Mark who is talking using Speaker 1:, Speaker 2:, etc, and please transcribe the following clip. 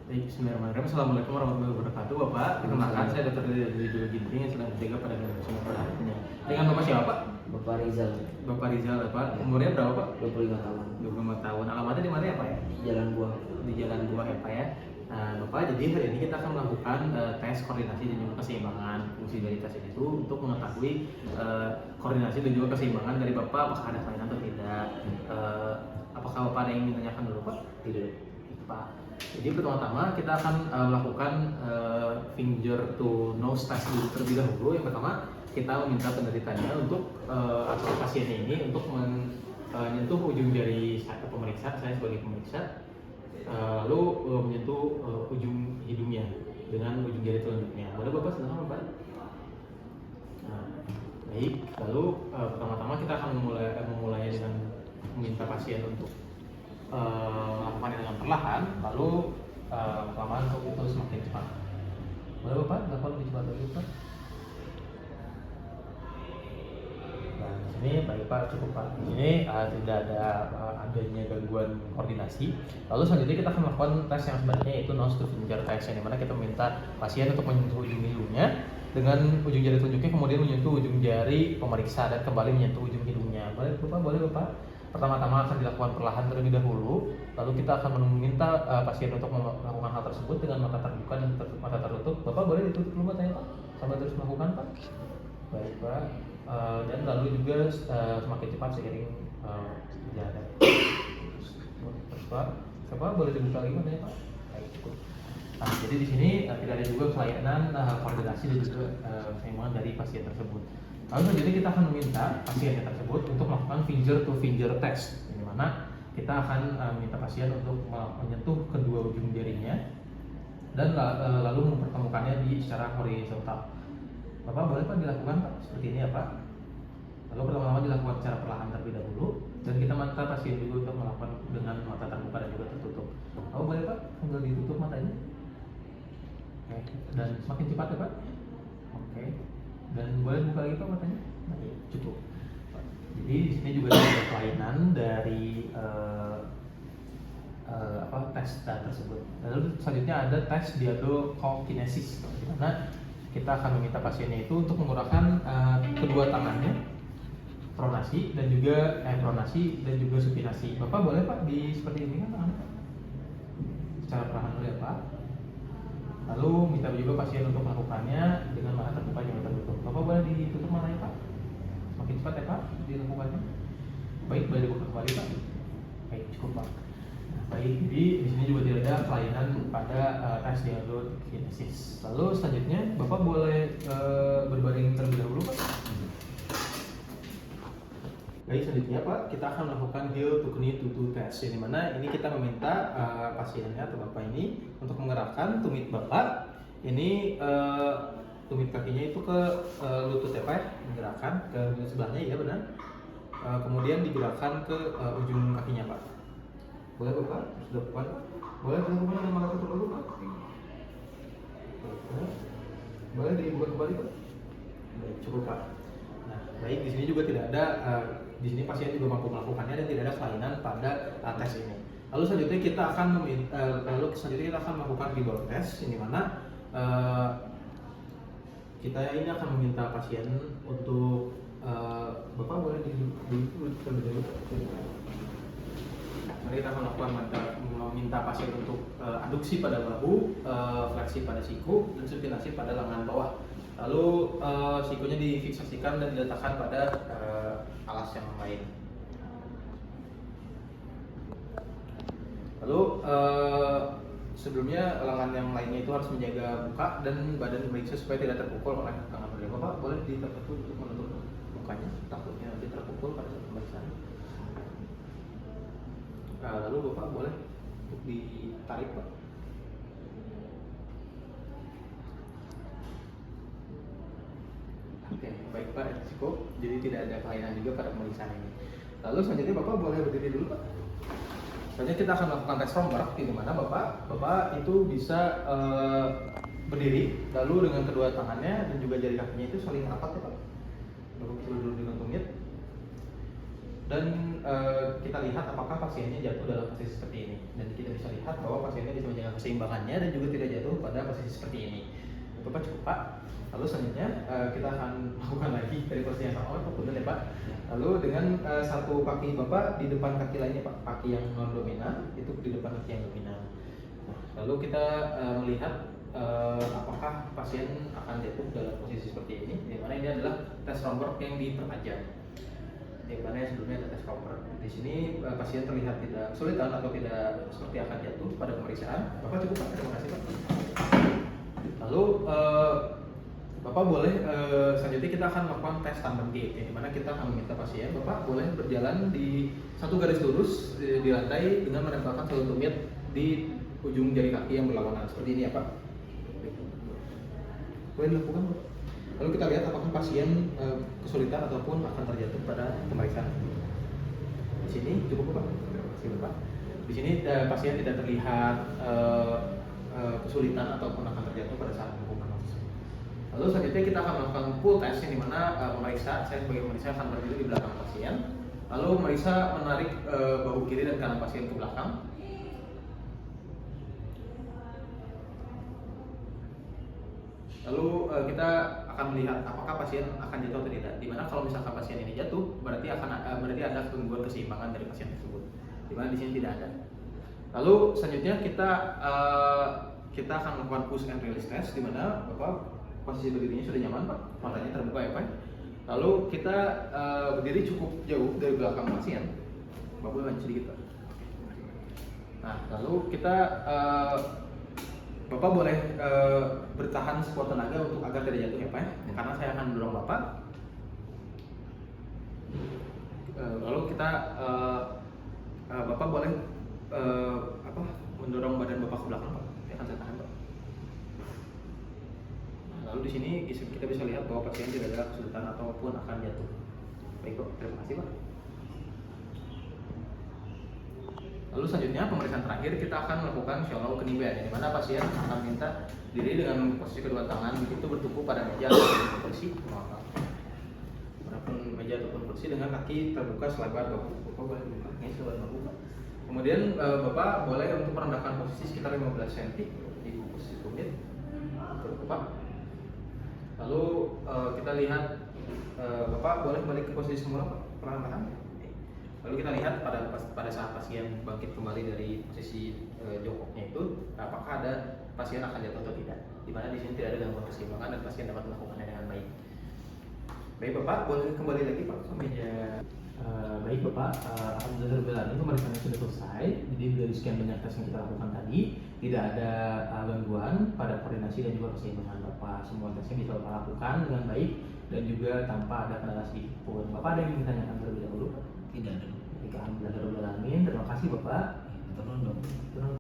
Speaker 1: Bismillahirrahmanirrahim. Assalamualaikum warahmatullahi wabarakatuh, Bapak. Perkenalkan, saya Dr. Ridho Ginting yang sedang berjaga pada kesempatan pada hari ini. Dengan Bapak siapa, Pak?
Speaker 2: Bapak Rizal.
Speaker 1: Bapak Rizal, Pak. Umurnya berapa, Pak?
Speaker 2: 25 tahun.
Speaker 1: 25 tahun. Alamatnya di mana ya, Pak ya?
Speaker 2: Jalan Buah.
Speaker 1: Di Jalan Buah ya, Pak ya. Nah, Bapak, jadi hari ini kita akan melakukan tes koordinasi dan juga keseimbangan. Fungsi dari tes ini itu untuk mengetahui koordinasi dan juga keseimbangan dari Bapak, apakah ada kelainan atau tidak. Apakah Bapak ada yang ingin ditanyakan dulu, Pak?
Speaker 2: Tidak.
Speaker 1: Pak. Jadi pertama-tama kita akan melakukan finger to nose test dulu terlebih dahulu. Yang pertama kita meminta penderitanya untuk atau pasiennya ini untuk menyentuh ujung jari pemeriksa, saya sebagai pemeriksa, lalu menyentuh ujung hidungnya dengan ujung jari telunjuknya. Boleh Bapak silakan Bapak. Nah, baik. Lalu pertama-tama kita akan memulainya dengan meminta pasien untuk lakukan dengan perlahan, lalu kelamaan itu semakin cepat. Boleh Bapak, lakukan lebih cepat lagi Pak. Nah, di sini baik Pak, cukup Pak. Di sini tidak ada adanya gangguan koordinasi. Lalu selanjutnya kita akan melakukan tes yang sebenarnya yaitu nose to finger test, yang dimana kita meminta pasien untuk menyentuh ujung hidungnya dengan ujung jari telunjuknya, kemudian menyentuh ujung jari pemeriksa dan kembali menyentuh ujung hidungnya. Boleh Bapak, boleh Bapak. Pertama-tama akan dilakukan perlahan terlebih dahulu, lalu kita akan meminta pasien untuk melakukan hal tersebut dengan mata terbuka dan mata tertutup. Bapak boleh ditutup dulu matanya Pak, sambil terus melakukan Pak. Baik Pak, dan lalu juga semakin cepat seiring berjalan. Terus Pak, Bapak boleh dibuka lagi matanya Pak. Baik, cukup. Nah, jadi di sini tidak ada juga kelainan koordinasi dan juga keseimbangan dari pasien tersebut. Lalu selanjutnya kita akan meminta pasien tersebut untuk melakukan finger to finger test, di mana kita akan meminta pasien untuk menyentuh kedua ujung jarinya dan lalu mempertemukannya secara horizontal. Bapak boleh Pak dilakukan Pak seperti ini ya Pak. Lalu pertama-tama dilakukan secara perlahan terlebih dahulu dan kita minta pasien juga untuk melakukan dengan mata terbuka dan juga tertutup. Lalu boleh Pak sambil ditutup matanya. Oke. Dan semakin cepat ya Pak. Oke. Dan boleh buka lagi Pak matanya? Nah, cukup. Jadi di sini juga ada kelainan dari tes tersebut. Lalu selanjutnya ada tes diadochokinesis, di mana kita akan meminta pasiennya itu untuk menggunakan kedua tangannya, pronasi dan juga supinasi. Bapak boleh Pak di seperti ini kan tangannya Pak? Secara perlahan dulu ya Pak. Lalu minta juga pasien untuk melakukannya dengan mata terbuka dan tertutup. Bapak boleh ditutup matanya Pak? Semakin cepat ya Pak dilakukannya. Baik, boleh dibuka kembali Pak. Baik, cukup Pak. Nah, baik, jadi di sini juga tidak ada kelainan pada tes diadochokinesis. Lalu selanjutnya Bapak boleh berbaring terlebih dahulu Pak. Baik, selanjutnya Pak, kita akan melakukan heel to knee to toe test, di mana ini kita meminta pasiennya atau Bapak ini untuk menggerakkan tumit Bapak ini tumit kakinya itu ke lutut ya Pak ya, menggerakkan ke sebelahnya ya benar. Kemudian digerakkan ke ujung kakinya Pak. Boleh Bapak? Sudah Bapak? Boleh dilakukan dengan mata tertutup dulu Pak? Boleh dibuka kembali Pak? Baik, cukup Pak. Nah, baik, di sini juga tidak ada di sini pasien juga mampu melakukannya dan tidak ada kelainan pada tes ini. Lalu selanjutnya kita akan melakukan rebound test, di mana kita ini akan meminta pasien untuk Bapak boleh terlebih dahulu. Mari kita akan meminta pasien untuk aduksi pada bahu, fleksi pada siku, dan supinasi pada lengan bawah. Lalu sikunya difiksasikan dan diletakkan pada alas yang lain. Lalu sebelumnya lengan yang lainnya itu harus menjaga buka dan badan diperiksa supaya tidak terpukul oleh tangan beliau. Bapak boleh ditekan untuk menutup bukanya, takutnya nanti terpukul pada saat pemeriksaan. Lalu Bapak boleh untuk ditarik Pak. Oke, baik Pak, cukup. Jadi tidak ada kelainan juga pada pemeriksaan ini. Lalu selanjutnya Bapak boleh berdiri dulu Pak. Selanjutnya kita akan melakukan tes Romberg, di mana Bapak itu bisa berdiri, lalu dengan kedua tangannya dan juga jari kakinya itu saling rapat ya Pak. Bapak dulu dengan tumit. dan kita lihat apakah pasiennya jatuh dalam posisi seperti ini, dan kita bisa lihat bahwa pasiennya bisa menjaga keseimbangannya dan juga tidak jatuh pada posisi seperti ini. Bapak cukup Pak. Lalu selanjutnya kita akan lakukan lagi dari posisi yang sama. Pak, punten ya Pak. Lalu dengan satu kaki Bapak di depan kaki lainnya Pak, kaki yang non dominan itu di depan kaki yang dominan. Nah, lalu kita melihat apakah pasien akan jatuh dalam posisi seperti ini, di mana ini adalah tes Romberg yang dipertajam, di mana yang sebelumnya ada tes Romberg. Di sini pasien terlihat tidak kesulitan atau tidak seperti akan jatuh pada pemeriksaan. Bapak cukup Pak, terima kasih Pak. Lalu Bapak boleh selanjutnya kita akan melakukan tes tandem gait, di mana kita akan meminta pasien Bapak boleh berjalan di satu garis lurus di lantai dengan menempelkan satu tumit di ujung jari kaki yang berlawanan seperti ini ya Pak. Boleh dilakukan Pak. Lalu kita lihat apakah pasien kesulitan ataupun akan terjatuh pada pemeriksaan. Di sini cukup Pak. Terima kasih Bapak. Di sini pasien tidak terlihat kesulitan ataupun akan terjatuh pada saat melakukan tersebut. Lalu selanjutnya kita akan melakukan full test, yang dimana pemeriksa, saya sebagai pemeriksa akan berdiri di belakang pasien, lalu pemeriksa menarik bahu kiri dan kanan pasien ke belakang. Lalu kita akan melihat apakah pasien akan jatuh atau tidak. Dimana kalau misalkan pasien ini jatuh, berarti berarti ada gangguan keseimbangan dari pasien tersebut. Dimana di sini tidak ada. Lalu selanjutnya kita akan melakukan push and release test, dimana Bapak posisi berdirinya sudah nyaman Pak, matanya terbuka ya Pak. Lalu kita berdiri cukup jauh dari belakang pasien. Bapak boleh maju sedikit Pak. Nah, lalu kita Bapak boleh bertahan sekuat tenaga untuk agar tidak jatuh ya Pak, karena saya akan mendorong Bapak. Lalu kita Bapak boleh mendorong badan Bapak ke belakang Pak. Saya akan saya tahan Pak. Lalu di sini kita bisa lihat bahwa pasien tidak ada kesulitan ataupun akan jatuh. Baik Pak, terima kasih Pak. Lalu selanjutnya pemeriksaan terakhir kita akan melakukan shallow knee bend, di mana pasien akan minta diri dengan posisi kedua tangan begitu bertumpu pada meja ataupun kursi, manapun meja ataupun kursi, dengan kaki terbuka selebar bahu. Bapak boleh buka ini selebar bahu Pak. Kemudian Bapak boleh untuk merendahkan posisi sekitar 15 cm di posisi tumit, Bapak. Lalu kita lihat Bapak boleh balik ke posisi semula Pak, perlahan-lahan. Lalu kita lihat pada saat pasien bangkit kembali dari posisi jongkoknya itu, apakah ada pasien akan jatuh atau tidak. Di mana di sini tidak ada gangguan keseimbangan dan pasien dapat melakukannya dengan baik. Baik Bapak, boleh kembali lagi Pak ke meja. Baik Bapak, alhamdulillah ini pemeriksaannya sudah selesai. Jadi dari sekian banyak tes yang kita lakukan tadi, tidak ada gangguan pada koordinasi dan juga keseimbangan Bapak. Semua tesnya bisa Bapak lakukan dengan baik dan juga tanpa ada kendala sedikit pun. Bapak ada yang ingin ditanyakan terlebih dahulu?
Speaker 2: Tidak ada.
Speaker 1: Alhamdulillah, terima kasih Bapak.
Speaker 2: Turun dong.